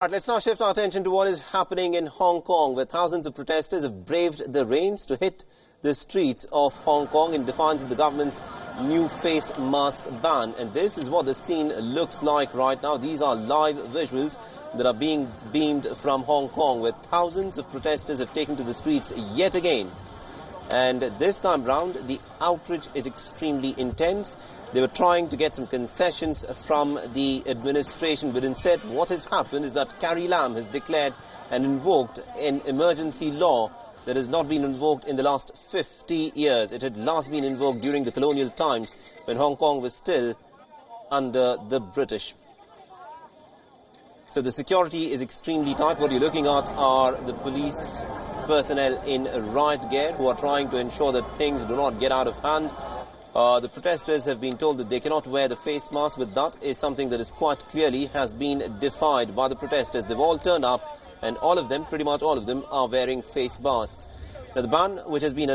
Right, let's now shift our attention to what is happening in Hong Kong, where thousands of protesters have braved the rains to hit the streets of Hong Kong in defiance of the government's new face mask ban. And this is what the scene looks like right now. These are live visuals that are being beamed from Hong Kong, where thousands of protesters have taken to the streets yet again. And this time round, the outrage is extremely intense. They were trying to get some concessions from the administration, but instead what has happened is that Carrie Lam has declared and invoked an emergency law that has not been invoked in the last 50 years. It had last been invoked during the colonial times when Hong Kong was still under the British. So the security is extremely tight. What you're looking at are the police personnel in riot gear who are trying to ensure that things do not get out of hand. The protesters have been told that they cannot wear the face mask, but that is something that is quite clearly has been defied by the protesters. They've all turned up, and all of them, pretty much all of them, are wearing face masks. Now, the ban, which has been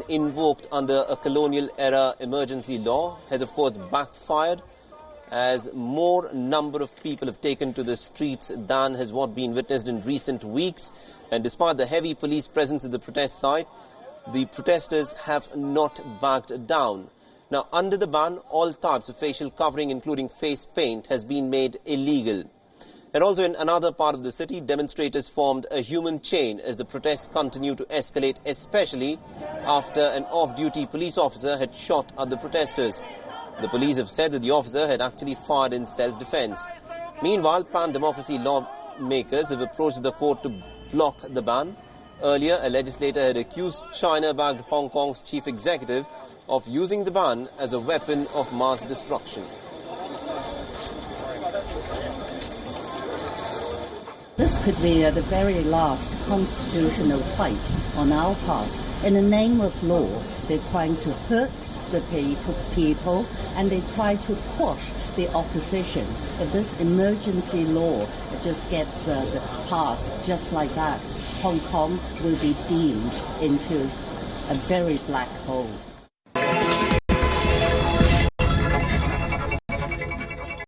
invoked under a colonial-era emergency law, has of course backfired, as more number of people have taken to the streets than has what been witnessed in recent weeks. And despite the heavy police presence at the protest site, the protesters have not backed down. Now, under the ban, all types of facial covering, including face paint, has been made illegal. And also in another part of the city, demonstrators formed a human chain as the protests continue to escalate, especially after an off-duty police officer had shot at the protesters. The police have said that the officer had actually fired in self-defense. Meanwhile, pan-democracy lawmakers have approached the court to block the ban. Earlier, a legislator had accused China-backed Hong Kong's chief executive of using the ban as a weapon of mass destruction. This could be the very last constitutional fight on our part. In the name of law, they're trying to hurt the people, and they try to quash the opposition. If this emergency law just gets passed just like that, Hong Kong will be deemed into a very black hole.